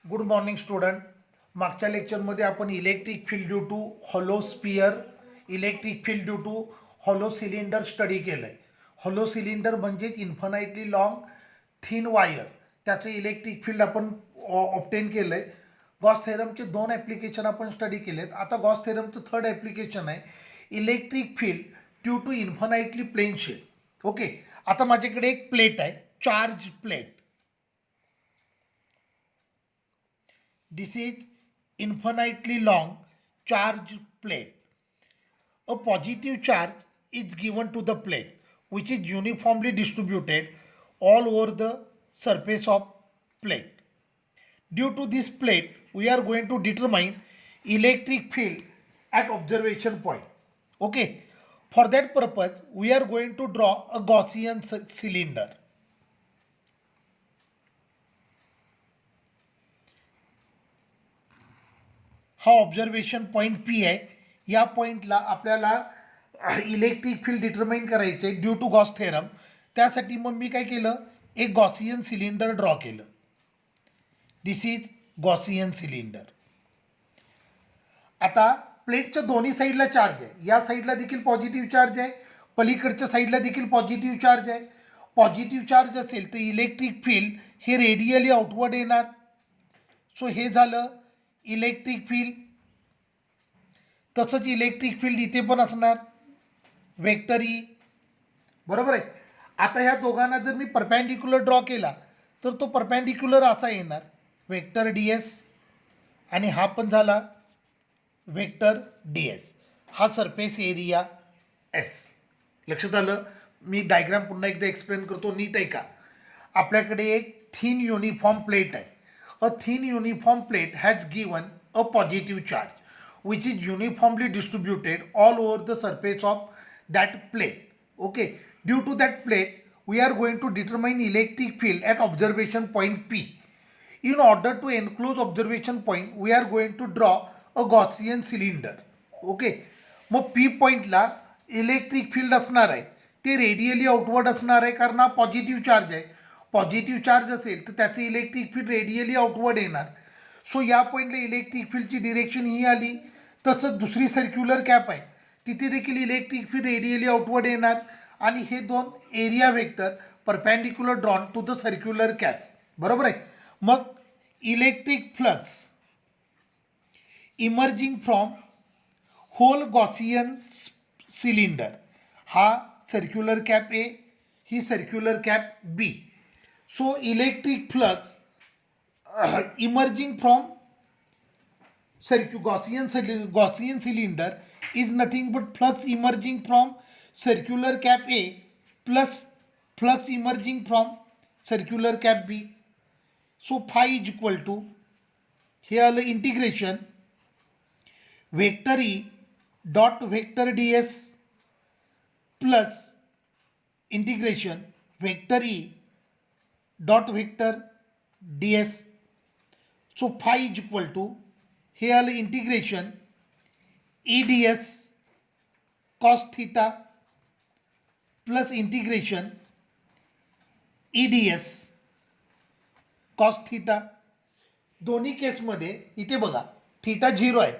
Good morning student. मागच्या लेक्चरमध्ये आपण electric field due to hollow sphere, electric field due to hollow cylinder study केलं आहे. Hollow cylinder म्हणजे इन्फानाइटली लॉंग थिन वायर, त्याचं electric field आपण ऑब्टेन केलं आहे. गॉस थेरमचे 2 ॲप्लिकेशन आपण स्टडी केलेत. आता गॉस थेरमचं 3rd ॲप्लिकेशन आहे electric field due to infinitely plane shell. Okay, आता माझ्याकडे एक प्लेट आहे, charge plate. This is infinitely long charge plate. A positive charge is given to the plate which is uniformly distributed all over the surface of plate. Due to this plate, we are going to determine electric field at observation point. Okay. For that purpose, we are going to draw a Gaussian cylinder. हा observation point P आहे. या पॉईंटला आपल्याला electric field determine करायचं आहे due to Gauss theorem. त्यासाठी मग मी काय केलं, एक गॉसियन सिलेंडर ड्रॉ केलं. दिस इज गॉसियन सिलेंडर. आता प्लेटच्या दोन्ही साईडला चार्ज आहे. या साईडला देखील पॉझिटिव्ह चार्ज आहे, पलीकडच्या साईडला देखील पॉझिटिव्ह चार्ज आहे. पॉझिटिव्ह चार्ज असेल तर इलेक्ट्रिक फील्ड हे रेडियली आउटवर्ड येणार. सो हे झालं इलेक्ट्रिक फील्ड. तसंच इलेक्ट्रिक फील्ड इथे पण असणार, वेक्टर ई. बरोबर आहे. आता ह्या दोघांना जर मी परपॅन्डिक्युलर ड्रॉ केला तर तो परपॅन्डिक्युलर असा येणार, वेक्टर डी एस, आणि हा पण झाला वेक्टर डी एस. हा सरफेस एरिया एस. लक्षात आलं. मी डायग्राम पुन्हा एकदा एक्सप्लेन करतो, नीट आहे का. आपल्याकडे एक थिन युनिफॉर्म प्लेट आहे. A thin uniform plate has given a positive charge which is uniformly distributed all over the surface of that plate. Okay, due to that plate we are going to determine electric field at observation point P. In order to enclose observation point we are going to draw a Gaussian cylinder. Okay, मग P पॉईंटला electric field असणार आहे, ते radially outward असणार आहे कारण हा positive charge आहे. पॉझिटिव्ह चार्ज असेल तर त्याचं इलेक्ट्रिक फील्ड रेडियली आउटवर्ड येणार. सो या पॉईंटला इलेक्ट्रिक फील्डची डिरेक्शन ही आली. तसंच दुसरी सर्क्युलर कॅप आहे, तिथे देखील इलेक्ट्रिक फील्ड रेडियली आउटवर्ड येणार. आणि हे दोन area vector perpendicular drawn to the circular cap. बरोबर आहे. मग electric flux emerging from whole Gaussian cylinder, हा सर्क्युलर कॅप ए, ही circular cap B. So electric flux emerging from Gaussian cylinder is nothing but flux emerging from circular cap A plus flux emerging from circular cap B. So phi is equal to, here integration vector E dot vector ds plus integration vector E dot vector ds. So phi is equal to, here integration E ds cos theta plus integration E ds cos theta. दोन्ही केसमध्ये इथे बघा theta 0 आहे,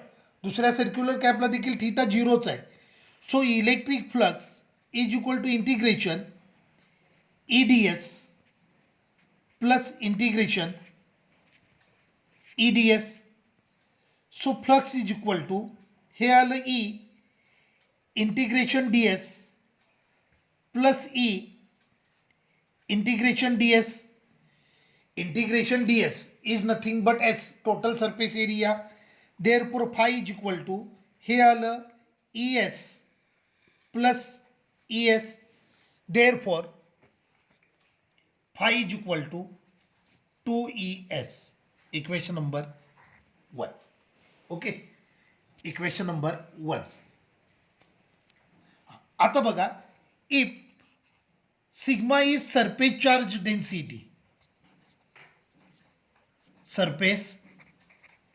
दुसऱ्या circular कॅपला देखील theta 0च आहे. So electric flux is equal to integration E D S plus integration EDS. So flux is equal to, here E integration ds plus E integration ds. Integration ds is nothing but S, total surface area. Therefore phi is equal to, here ES plus ES. Therefore phi is equal to 2ES. Equation number 1. Okay, equation number 1. आता बघा, if sigma is surface charge density, surface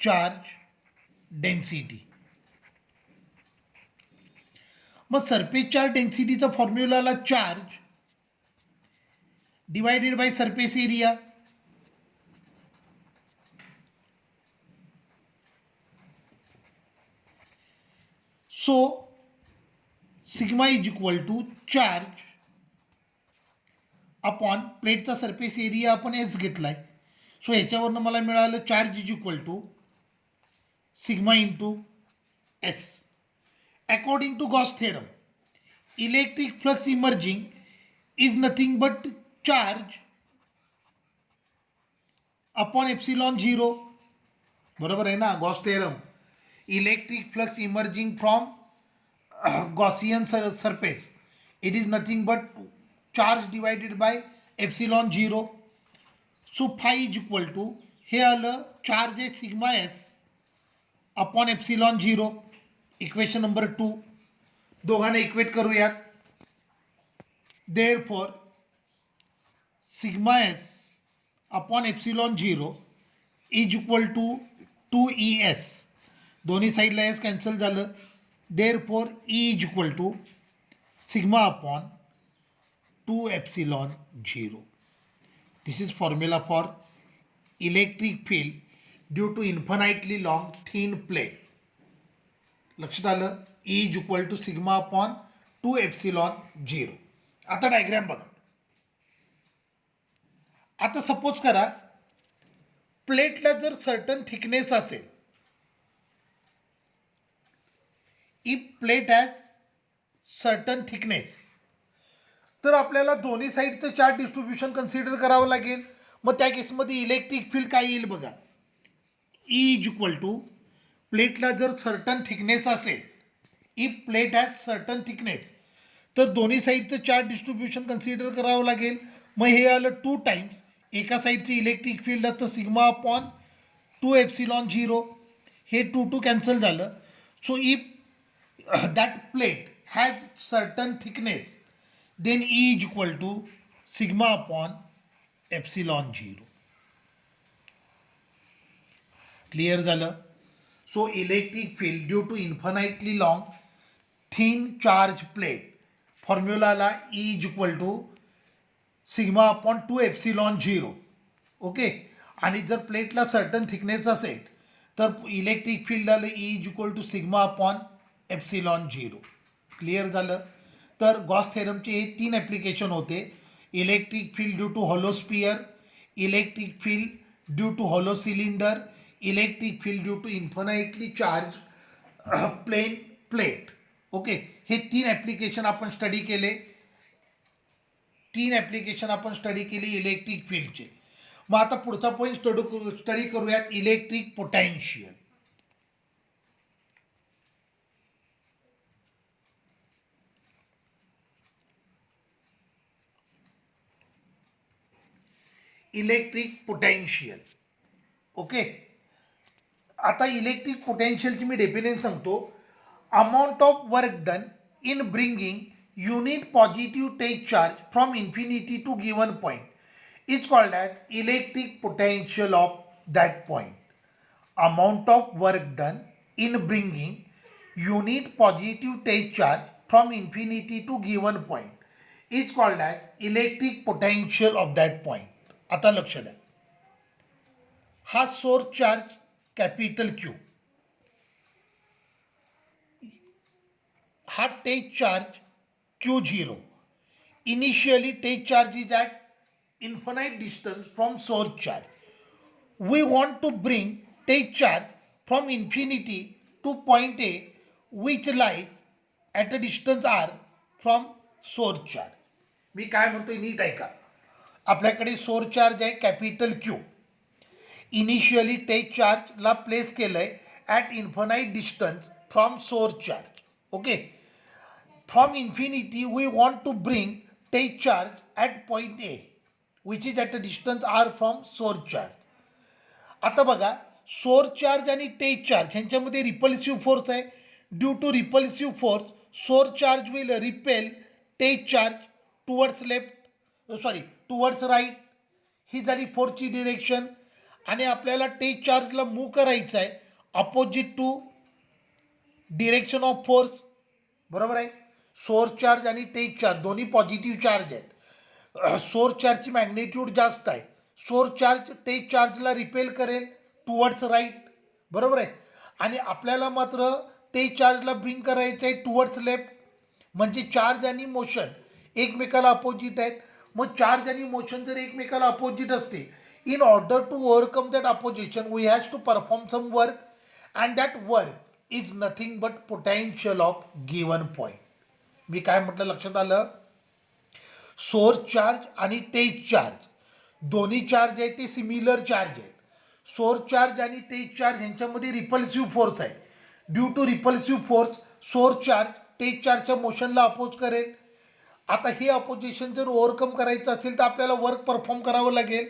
charge density. मग surface charge डेन्सिटीचा फॉर्म्युलाला charge divided by surface area. So sigma is equal to charge upon प्लेटचा surface area आपण S घेतला आहे. So ह्याच्यावरनं मला मिळालं charge is equal to sigma into S. According to Gauss theorem electric flux emerging is nothing but charge upon epsilon zero. बरोबर आहे ना. Gauss theorem electric flux emerging from Gaussian surface, it is nothing but charge divided by epsilon 0. So phi is equal to हे आलं charge आहे sigma S upon epsilon 0. Equation number 2. दोघांना equate करूयात. Therefore sigma S upon epsilon 0 is equal to 2ES. दोन्ही साईडला S cancel झालं. Therefore E is equal to sigma upon 2 epsilon 0. This is formula for electric field due to infinitely long thin plate. लक्षात आलं. E is equal to sigma upon 2 epsilon 0. आता diagram बघा. आता suppose करा प्लेटला जर certain thickness असेल, if plate has certain thickness, तर आपल्याला दोन्ही साईडचं चार्ज डिस्ट्रीब्युशन कन्सिडर करावं लागेल. मग त्या केसमध्ये इलेक्ट्रिक फील्ड काय येईल बघा. ई इज इक्वल टू प्लेटला जर सर्टन थिकनेस असेल, if plate has certain thickness, तर दोन्ही साईडचं चार्ज डिस्ट्रीब्युशन कन्सिडर करावं लागेल. मग हे आलं 2 टाइम्स एका साईडचं इलेक्ट्रिक फील्ड असतं सिग्मा अपॉन 2 एप्सिलॉन 0. हे 2 कॅन्सल झालं. So if that plate has certain thickness, then E is equal to sigma upon epsilon 0. Clear झालं. So electric field due to infinitely long thin charge plate, फॉर्म्युलाला E is equal to sigma upon 2 epsilon 0. Okay. आणि जर प्लेटला certain thickness असेल तर electric field आलं E is equal to sigma upon epsilon 0. Clear झालं. तर गॉस थेरमचे हे 3 ॲप्लिकेशन होते. Electric field due to hollow sphere, electric field due to hollow cylinder, electric field due to infinitely charge plane plate. Okay. हे 3 application आपण study केले. 3 application आपण study केली इलेक्ट्रिक फील्डचे. मग आता पुढचा पॉईंट स्टडी करूयात electric potential. Electric potential. Okay. आता इलेक्ट्रिक पोटेन्शियलची मी डेफिनेशन सांगतो. Amount of work done in bringing unit positive टेक charge from infinity to given point is called as electric potential of that point. Amount of work done in bringing unit positive टेक charge from infinity to given point is called as electric potential of that point. आता लक्ष द्या. हा source charge capital Q, हा take charge Q0. Initially take charge is at infinite distance from source charge. We want to bring take charge from infinity two point A which lies at a distance R from source charge. मी काय म्हणतोय नीट ऐका. आपल्याकडे source charge आहे capital Q. Initially take चार्जला place केलं आहे at infinite distance from source charge. Okay. From infinity we want to bring take charge at point A which is at a distance R from source charge. आता बघा source charge आणि टेक charge ह्यांच्यामध्ये repulsive force आहे. Due to repulsive force source charge will repel टेक charge towards left, towards right. ही झाली फोर्सची डिरेक्शन. आणि आपल्याला टेक चार्जला मूव्ह करायचं आहे opposite to direction of force. बरोबर आहे. सोर्स चार्ज आणि टेक चार्ज दोन्ही पॉझिटिव्ह चार्ज आहेत. सोर्स चार्जची मॅग्नेट्यूड जास्त आहे. सोर्स चार्ज टेक चार्जला रिपेल करेल टुवर्ड्स राईट. बरोबर आहे. आणि आपल्याला मात्र ते चार्जला ब्रिंग करायचं आहे टुवर्ड्स लेफ्ट, म्हणजे चार्ज आणि मोशन एकमेकाला अपोजिट आहेत. मग चार्ज आणि मोशन जर एकमेकाला अपोजिट असते, in order to overcome that opposition we has to perform some work, and that work is nothing but potential of given point. मी काय म्हटलं लक्षात आलं? सोर्स चार्ज आणि तेज चार्ज दोन्ही चार्ज आहेत ते सिमिलर चार्ज आहेत. सोर्स चार्ज आणि तेज चार्ज यांच्यामध्ये रिपल्सिव्ह फोर्स आहे. Due to repulsive force source charge test चार्जच्या मोशनला अपोज करेल. आता हे अपोजिशन जर ओव्हरकम करायचं असेल तर आपल्याला वर्क परफॉर्म करावं लागेल.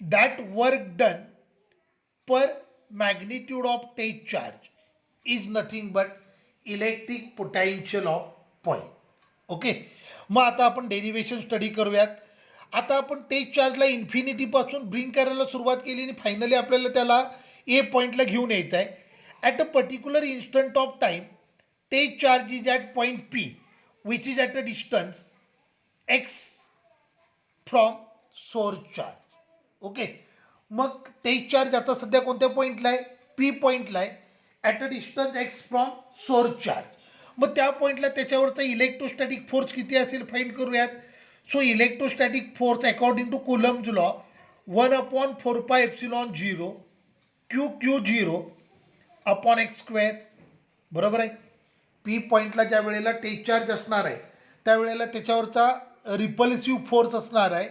That work done per magnitude of test charge is nothing but electric potential of point. Okay, मग आता आपण डेरिव्हेशन स्टडी करूयात. आता आपण तेज चार्जला इन्फिनिटीपासून ब्रिंग करायला सुरुवात केली आणि फायनली आपल्याला त्याला ए पॉईंटला घेऊन यायचं आहे. At a particular instant of time test charge is at point P which is at a distance X from source charge. Okay, मग तेज चार्ज आता सध्या कोणत्या पॉईंटला आहे? पी पॉईंटला आहे, at a distance X from source charge. मग त्या पॉईंटला त्याच्यावरचा इलेक्ट्रोस्टॅटिक फोर्स किती असेल फाइंड करूयात. So electrostatic force according to Coulomb's law 1/4πε0 Q0 upon X square. बरोबर आहे. पी पॉईंटला ज्या वेळेला तेज चार्ज असणार आहे त्यावेळेला त्याच्यावरचा रिपल्सिव्ह फोर्स असणार आहे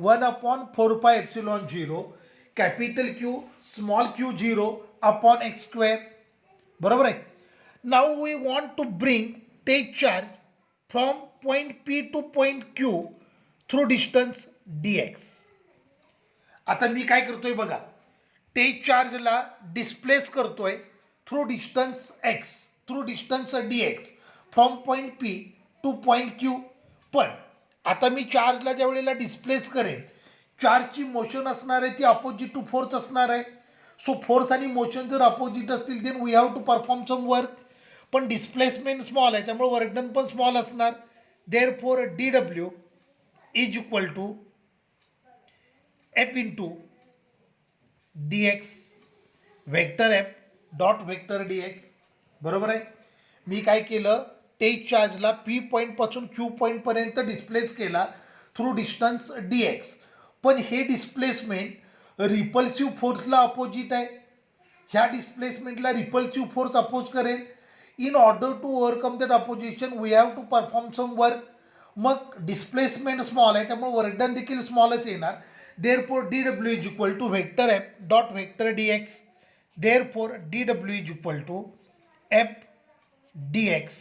1/4πε0 capital Q small Q0 upon X square. बरोबर आहे. Now we want to bring test charge from point P to point Q through distance dx. आता मी काय करतोय बघा, तेज चार्जला डिस्प्लेस करतोय through distance X, through distance dx from point P to point Q. पण आता मी चार्जला ज्या वेळेला डिस्प्लेस करेन, चार्जची मोशन असणार आहे ती अपोजिट टू फोर्स असणार आहे. सो फोर्स आणि मोशन जर अपोजिट असतील then we have to perform some work. पण डिस्प्लेसमेंट स्मॉल आहे त्यामुळे वर्क डन पण स्मॉल असणार. Therefore dw is equal to F into dx vector F dot vector dx. बरोबर आहे. मी काय केलं, तेज चार्जला पी पॉईंटपासून क्यू पॉईंटपर्यंत डिस्प्लेस केला थ्रू डिस्टन्स dx. पण हे डिस्प्लेसमेंट रिपल्सिव्ह फोर्सला अपोजिट आहे. ह्या डिस्प्लेसमेंटला रिपल्सिव्ह फोर्स अपोज करेल. In order to overcome that opposition we have to perform some work. मग डिस्प्लेसमेंट स्मॉल आहे त्यामुळे वर्क डन देखील स्मॉलच येणार. Therefore dw is equal to vector F dot vector dx. Therefore dw is equal to F dx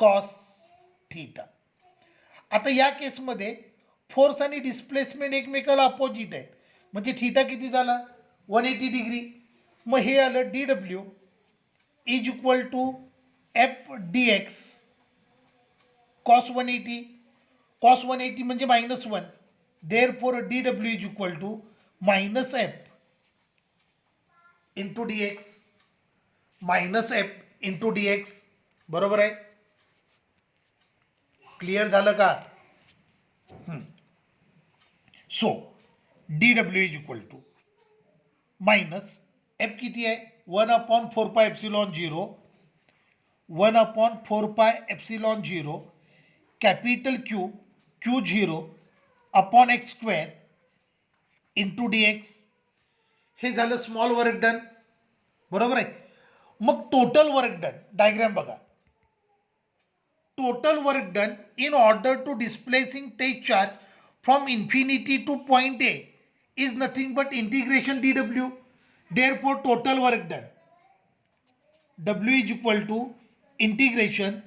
cos theta. आता या केसमध्ये force आणि डिस्प्लेसमेंट एकमेकाला अपोजिट आहेत म्हणजे थीटा किती झाला 180 डिग्री. मग हे आलं dw is equal to F dx cos 180. Cos 180 म्हणजे -1. Therefore dw is equal to -f into dx, -f into dx. बरोबर आहे. क्लिअर झालं का? सो dw is equal to -f किती आहे 1/4πε0 1/4πε0 capital Q Q0 upon X square into dx. हे झालं स्मॉल वर्क डन. बरोबर आहे. मग टोटल वर्क डन डायग्राम बघा. Total work done in order to displacing तेज charge from infinity to point A is nothing but integration dw. Therefore total work done w is equal to integration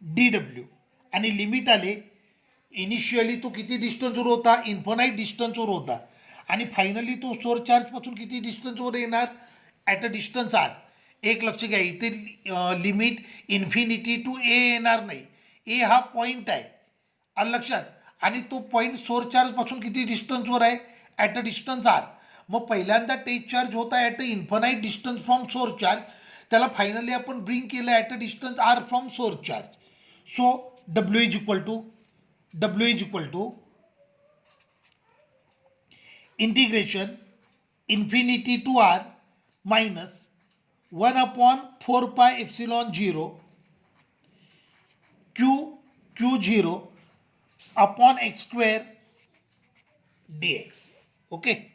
dw. आणि limit आले initially तो किती डिस्टन्सवर होता, infinite डिस्टन्सवर होता. आणि finally तो सोर्स चार्जपासून किती डिस्टन्सवर येणार, ॲट अ डिस्टन्स आर. एक लक्ष घ्या, इथे लिमिट इन्फिनिटी टू ए येणार नाही. ए हा पॉईंट आहे आलं लक्षात. आणि तो पॉईंट सोर्स चार्जपासून किती डिस्टन्सवर आहे, ॲट अ डिस्टन्स आर. मग पहिल्यांदा तेज चार्ज होता at a infinite distance from source charge, त्याला फायनली आपण ब्रिंग केलं at a distance R from source charge. So w is equal to integration infinity to R minus 1/4πε0 Q0 upon x square dx. Okay.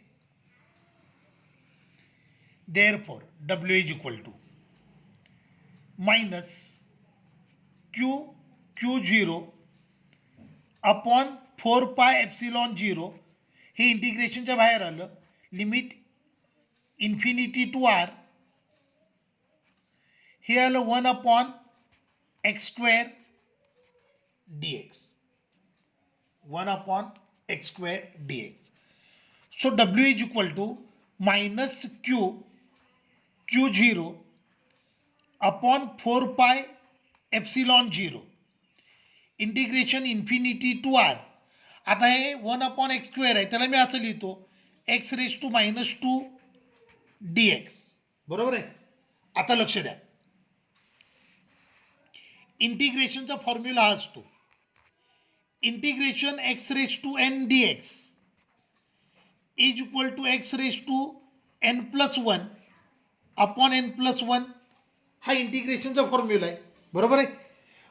Therefore, W is equal to minus Q0 upon 4πε0 हे इंटिग्रेशनच्या बाहेर आलं, limit infinity to R, हे आलं 1/x² dx, 1/x² dx. So W is equal to minus Q0 upon 4πε0 integration infinity to r. आता हे 1/x² आहे, त्याला मी असं लिहितो x⁻² dx. बरोबर आहे. आता लक्ष द्या, इंटिग्रेशनचा फॉर्म्युला हा असतो, integration x⁻n dx is equal to x⁻n+1 upon n+1. हा इंटिग्रेशनचा फॉर्म्युला आहे. बरोबर आहे.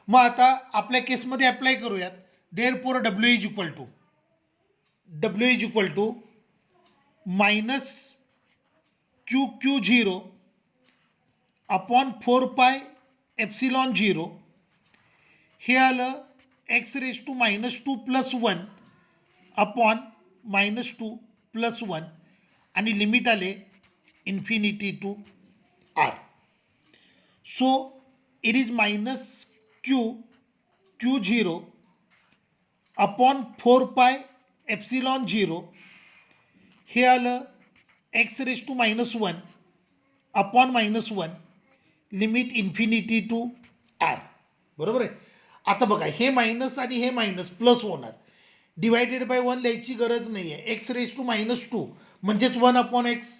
मग आता आपल्या केसमध्ये अप्लाय करूयात. Therefore W is equal to minus Q0 upon 4πε0, हे आलं x⁻² + 1 अपॉन -2 + 1 आणि लिमिट आले infinity to r. So it is minus Q0 upon 4πε0, हे आलं x⁻1 upon -1 limit infinity to r. बरोबर आहे. आता बघा, हे मायनस आणि हे मायनस प्लस होणार, डिवायडेड बाय 1 लिहायची गरज नाही आहे. x⁻² म्हणजेच 1/x.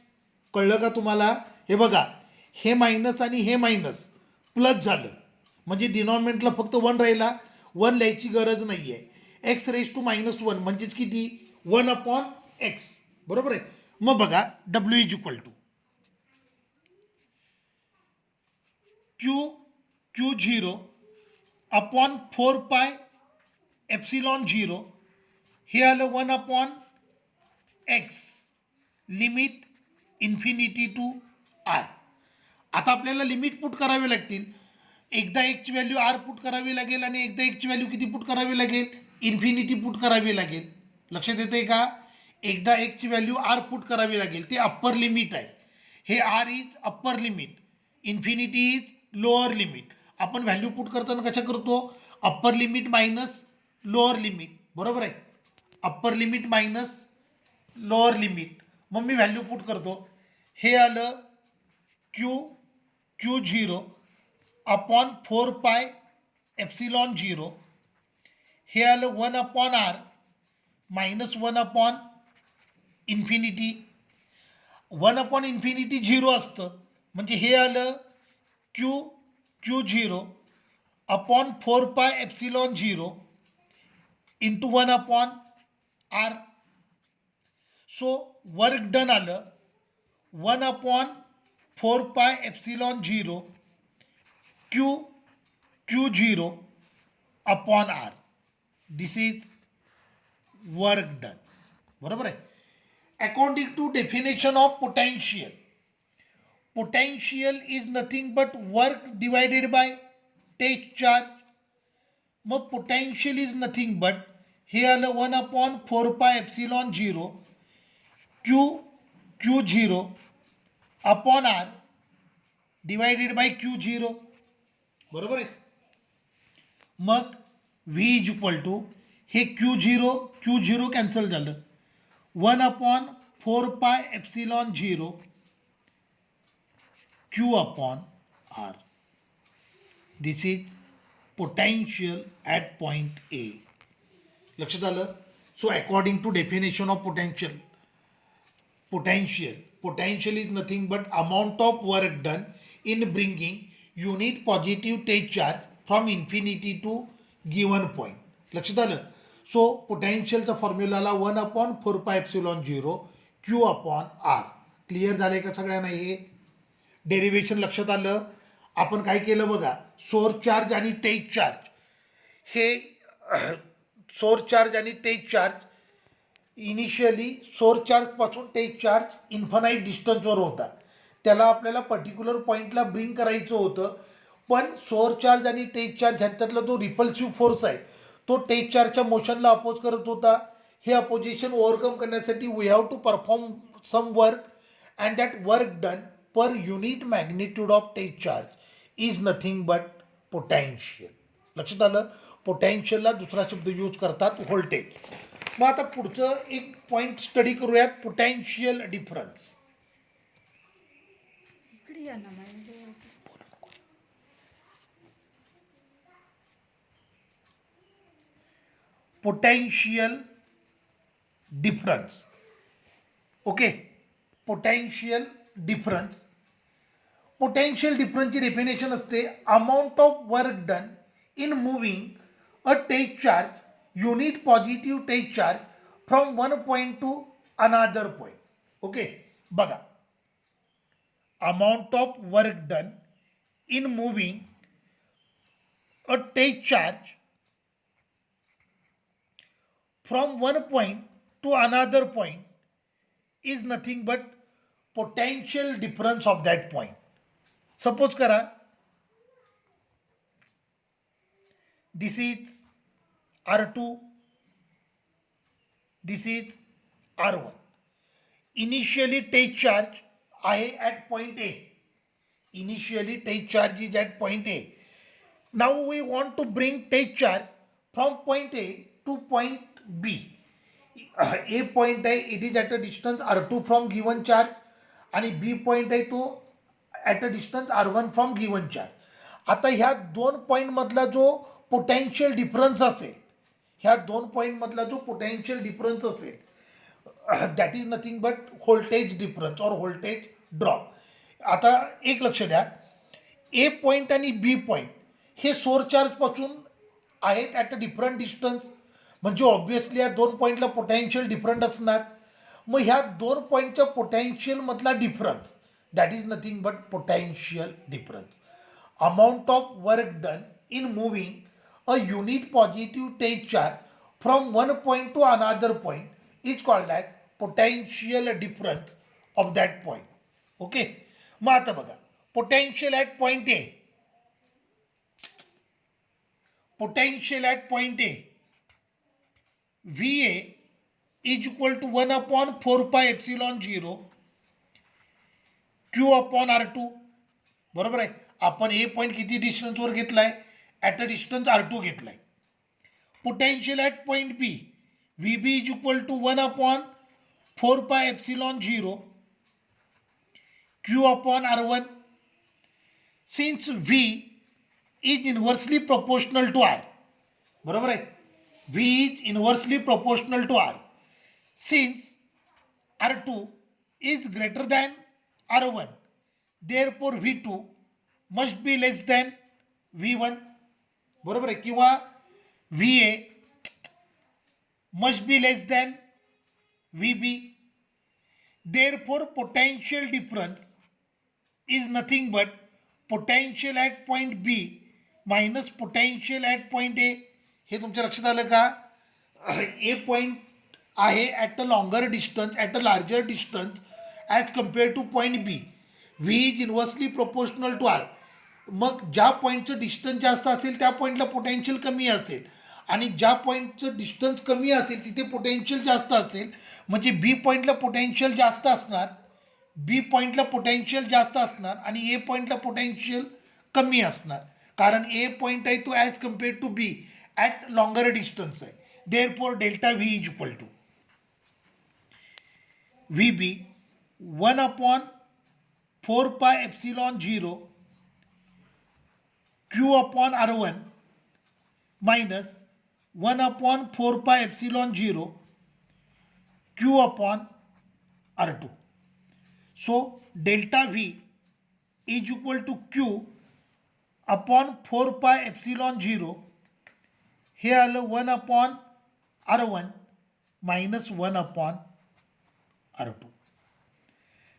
कळलं का तुम्हाला? हे बघा, हे मायनस आणि हे मायनस प्लस झालं, म्हणजे डिनॉमिनेटला फक्त 1 राहिला, 1 लिहायची गरज नाही आहे. x⁻1 म्हणजेच किती? 1/x. बरोबर आहे. मग बघा, W is equal to Q0 upon 4πε0, हे आलं 1/x limit infinity to r. आता आपल्याला लिमिट पुट करावी लागतील. एकदा एकची व्हॅल्यू आर पुट करावी लागेल आणि एकदा एकची व्हॅल्यू किती पुट करावी लागेल? इन्फिनिटी पुट करावी लागेल. लक्षात येते का? एकदा एकची व्हॅल्यू आर पुट करावी लागेल, ते अप्पर लिमिट आहे. हे R is upper limit, infinity is lower limit. आपण व्हॅल्यू पुट करताना कशा करतो? Upper limit minus lower limit. बरोबर आहे. Upper limit minus lower limit. मग मी व्हॅल्यू पुट करतो. हे आलं Q0 अपॉन 4πε0, हे आलं 1/r मायनस 1/इन्फिनिटी. 1/इन्फिनिटी 0 असतं, म्हणजे हे आलं Q0 upon 4πε0 into 1/r. So work done आलं 1/4πε0 Q0 upon R. This is work done. बरोबर आहे. According to definition of potential, potential is nothing but work divided by test charge. मग पोटेन्शियल इज नथिंग बट, हे आलं 1/4πε0 Q0 upon R divided by Q0. बरोबर आहे. मग V is equal to, हे Q0 cancel झालं, 1/4πε0 Q upon R. This is potential at point A. लक्षात आलं? So according to definition of potential is nothing but amount of work done in bringing unit positive take charge from infinity to given point. लक्षात आलं? So पोटेन्शियलचा फॉर्म्युलाला 1/4πε0 Q upon r. Clear झाले का सगळ्यांना? हे डेरिव्हेशन लक्षात आलं. आपण काय केलं बघा, सोर्स चार्ज आणि टेज चार्ज, हे सोर्स चार्ज आणि टेज चार्ज इनिशियली सोर्स चार्जपासून टेज चार्ज इन्फानाईट डिस्टन्सवर होता, त्याला आपल्याला पर्टिक्युलर पॉईंटला ब्रिंग करायचं होतं. पण सोर्स चार्ज आणि टेज चार्ज ह्याच्यातला जो रिपल्सिव्ह फोर्स आहे तो टेज चार्जच्या मोशनला अपोज करत होता. हे अपोजिशन ओव्हरकम करण्यासाठी we have to perform some work and that work done per unit magnitude of test charge is nothing but potential. लक्षात आलं. पोटॅन्शियलला दुसरा शब्द यूज करतात व्होल्टेज. मग आता पुढचं एक पॉईंट स्टडी करूयात, पोटॅन्शियल डिफरन्स. इकडे या ना म्हणजे potential difference. Okay, potential difference. Potential डिफरन्सची डेफिनेशन असते amount of work done in moving a test charge, unit positive test charge from one point to another point. Okay, बघा, amount of work done in moving a test charge from one point to another point is nothing but potential difference of that point. Suppose करा, this is R2, this is R1. Initially take charge आहे at point A. Initially take charge is at point A. Now we want to bring take charge from point A to point B. A point आहे, it is at a distance R2 from given charge, आणि बी point आहे तो at a distance R1 from given charge. आता ह्या दोन पॉईंटमधला जो potential difference असेल, ह्या दोन पॉईंटमधला जो पोटॅन्शियल डिफरन्स असेल that is nothing but voltage difference और व्होल्टेज ड्रॉप. आता एक लक्ष द्या, ए पॉईंट आणि बी पॉईंट हे सोर्स चार्जपासून आहेत ॲट अ डिफरंट डिस्टन्स, म्हणजे ऑब्व्हियसली या दोन पॉईंटला पोटॅन्शियल डिफरंट असणार. मग ह्या दोन पॉईंटच्या पोटॅन्शियलमधला difference that is nothing but potential difference. Amount of work done in moving a unit positive test charge from one point to another point is called as potential difference of that point. Okay, मग आता बघा, potential at point A, potential at point A VA is equal to 1/4 pi epsilon 0 Q upon R2. बरोबर आहे. आपण ए point किती डिस्टन्सवर घेतला आहे, at a distance R2 घेतला आहे. Potential at point B, VB is equal to 1/4 pi epsilon 0 Q upon R1. Since V is inversely proportional to R. बरोबर आहे. V is inversely proportional to R. Since R2 is greater than R1, therefore V2 must be less than V1. बरोबर आहे. किंवा VA must be less than VB. Therefore potential difference is nothing but potential at point B minus potential at point A. हे तुमच्या लक्षात आलं का. A point आहे at a longer distance, at a larger distance as compare to point B. V is inversely proportional to R. मग ज्या पॉईंटचं distance जास्त असेल त्या पॉईंटला पोटॅन्शियल कमी असेल, आणि ज्या पॉईंटचं डिस्टन्स कमी असेल तिथे पोटॅन्शियल जास्त असेल. म्हणजे बी पॉईंटला पोटॅन्शियल जास्त असणार, बी पॉईंटला पोटॅन्शियल जास्त असणार आणि ए पॉईंटला पोटॅन्शियल कमी असणार, कारण ए पॉईंट आहे तो as compare to B at longer distance आहे. Therefore delta V is equal to VB 1/4 pi epsilon 0 Q upon R1 minus 1/4 pi epsilon 0 Q upon R2. So delta V is equal to Q upon 4 pi epsilon 0. हे आलं 1/R1 minus 1/R2.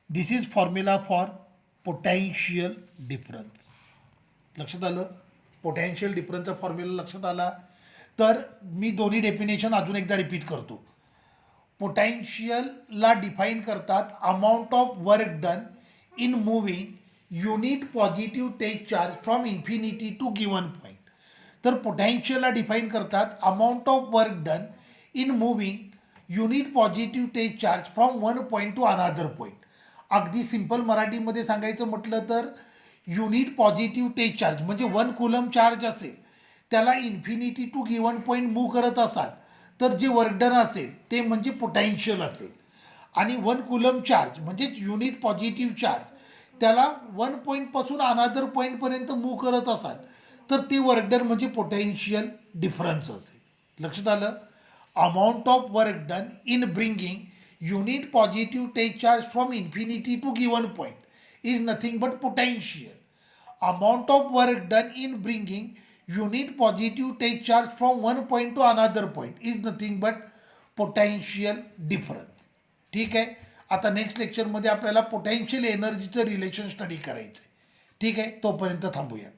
This is formula for potential difference. लक्षात आलं? Potential डिफरन्सचा formula लक्षात आला. तर मी दोन्ही definition अजून एकदा रिपीट करतो. पोटॅन्शियलला डिफाईन करतात amount of work done in moving unit positive टेक charge from infinity to given point. तर पोटॅन्शियलला डिफाईन करतात amount of work done in moving unit positive टेक charge from one point to another point. अगदी simple मराठीमध्ये सांगायचं म्हटलं तर युनिट पॉझिटिव्ह टेक चार्ज म्हणजे 1 कुलम चार्ज असेल, त्याला infinity to given point move करत असाल तर जे वर्क डन असेल ते म्हणजे पोटॅन्शियल असेल. आणि 1 कुलम चार्ज म्हणजे युनिट पॉझिटिव्ह चार्ज त्याला 1 पॉईंटपासून अनादर पॉईंटपर्यंत मूव्ह करत असाल तर ते वर्क डन म्हणजे पोटॅन्शियल डिफरन्स असेल. लक्षात आलं? Amount of work done in bringing unit positive टेक charge from infinity to given point is nothing but potential. Amount of work done in bringing unit positive टेक charge from one point to another point is nothing but potential difference. ठीक आहे. आता next लेक्चरमध्ये आपल्याला potential एनर्जीचं relation study करायचं आहे. ठीक आहे, तोपर्यंत थांबूया.